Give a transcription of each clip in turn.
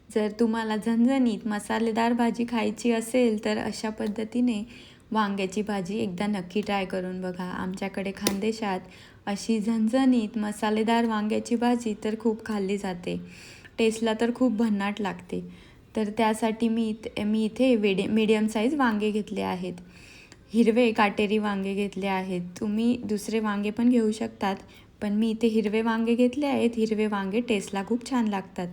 जर तुम्हाला झणझणीत मसालेदार भाजी खायची असेल तर अशा पद्धतीने वांग्याची भाजी एकदा नक्की ट्राय करून बघा. आमच्याकडे खानदेशात अशी झणझणीत मसालेदार वांग्याची भाजी तर खूप खाल्ली जाते. टेस्टला तर खूप भन्नाट लागते. तर त्यासाठी मी इथे मीडियम साईज वांगे घेतले आहेत. हिरवे काटेरी वांगे घेतले आहेत. तुम्ही दुसरे वांगे पण घेऊ शकतात, पण मी इथे हिरवे वांगे घेतले आहेत. हिरवे वांगे टेस्टला खूप छान लागतात.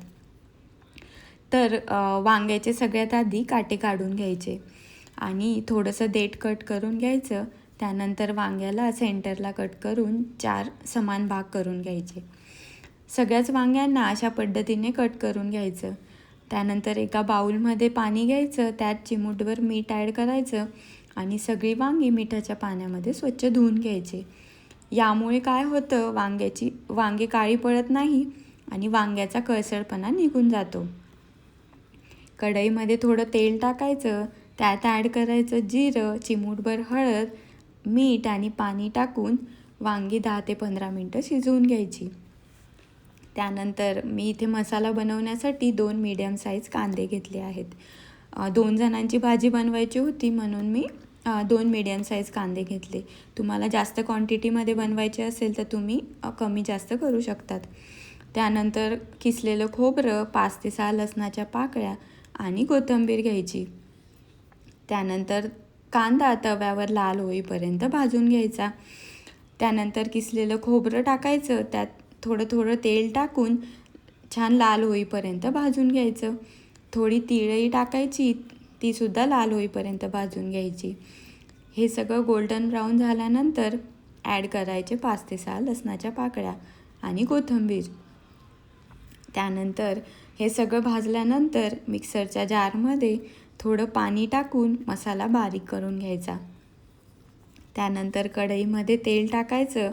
तर वांग्याचे सगळ्यात आधी काटे काढून घ्यायचे आणि थोडंसं देठ कट करून घ्यायचं. त्यानंतर वांग्याला सेंटरला कट करून 4 समान भाग करून घ्यायचे. सगळ्याच वांग्यांना अशा पद्धतीने कट करून घ्यायचं. त्यानंतर एका बाउलमध्ये पाणी घ्यायचं, त्यात चिमूटभर मीठ ॲड करायचं आणि सगळी वांगी मिठाच्या पाण्यामध्ये स्वच्छ धुवून घ्यायचे. यामुळे काय होतं, वांगे काळी पडत नाही आणि वांग्याचा कळसळपणा निघून जातो. कढईमध्ये थोडं तेल टाकायचं, त्यात ॲड करायचं जिरं, चिमूटभर हळद, मीठ आणि पाणी टाकून वांगी 10 ते 15 मिनटं शिजवून घ्यायची. त्यानंतर मी इथे मसाला बनवण्यासाठी 2 मीडियम साईज कांदे घेतले आहेत. 2 जणांची भाजी बनवायची होती म्हणून मी 2 मीडियम साईज कांदे घेतले. तुम्हाला जास्त क्वांटिटीमध्ये बनवायचे असेल तर तुम्ही कमी जास्त करू शकतात. त्यानंतर किसलेलं खोबरं, 5 ते 6 लसणाच्या पाकळ्या आणि कोथिंबीर घ्यायची. त्यानंतर कांदा तव्यावर लाल होईपर्यंत भाजून घ्यायचा. त्यानंतर किसलेलं खोबरं टाकायचं, त्यात थोडं थोडं तेल टाकून छान लाल होईपर्यंत भाजून घ्यायचं. थोडी तिळही टाकायची, तीसुद्धा लाल होईपर्यंत भाजून घ्यायची. हे सगळं गोल्डन ब्राऊन झाल्यानंतर ॲड करायचे 5 ते 6 लसणाच्या पाकळ्या आणि कोथिंबीर. त्यानंतर हे सगळं भाजल्यानंतर मिक्सरच्या जारमध्ये थोडं पाणी टाकून मसाला बारीक करून घ्यायचा. त्यानंतर कढईमध्ये तेल टाकायचं.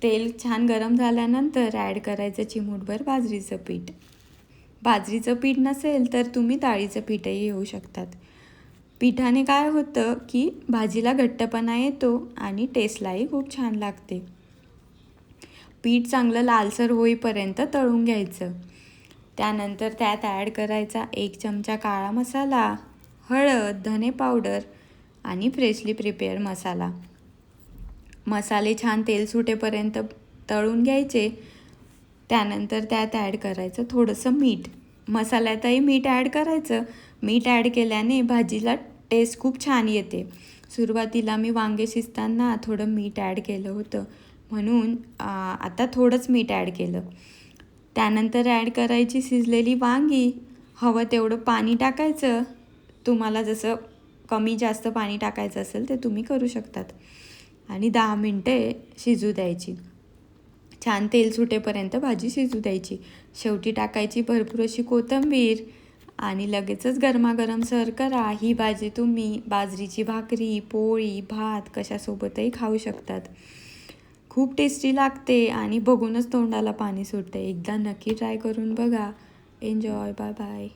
तेल छान गरम झाल्यानंतर ॲड करायचं चिमूटभर बाजरीचं पीठ. बाजरीचं पीठ नसेल तर तुम्ही डाळीचं पीठही घेऊ शकतात. पिठाने काय होतं की भाजीला घट्टपणा येतो आणि टेस्टलाही खूप छान लागते. पीठ चांगलं लालसर होईपर्यंत तळून घ्यायचं. त्यानंतर त्यात ॲड करायचा 1 चमचा काळा मसाला, हळद, धने पावडर आणि फ्रेशली प्रिपेअर मसाला. मसाले छान तेल सुटेपर्यंत तळून घ्यायचे. त्यानंतर त्यात ॲड करायचं थोडंसं मीठ. मसाल्यातही मीठ ॲड करायचं. मीठ ॲड केल्याने भाजीला टेस्ट खूप छान येते. सुरुवातीला मी वांगे शिजताना थोडं मीठ ॲड केलं होतं, म्हणून आता थोडंच मीठ ॲड केलं. त्यानंतर ॲड करायची शिजलेली वांगी. हवं तेवढं पाणी टाकायचं. तुम्हाला जसं कमी जास्त पाणी टाकायचं असेल ते तुम्ही करू शकतात आणि 10 मिनटे शिजू द्यायची. छान तेल सुटेपर्यंत भाजी शिजू द्यायची. शेवटी टाकायची भरपूर अशी कोथिंबीर आणि लगेचच गरमागरम सर्व करा. ही भाजी तुम्ही बाजरीची भाकरी, पोळी, भात कशासोबतही खाऊ शकतात. खूप टेस्टी लागते आणि बघूनच तोंडाला पाणी सुटते. एकदा नक्की ट्राय करून बघा. एन्जॉय. Bye bye.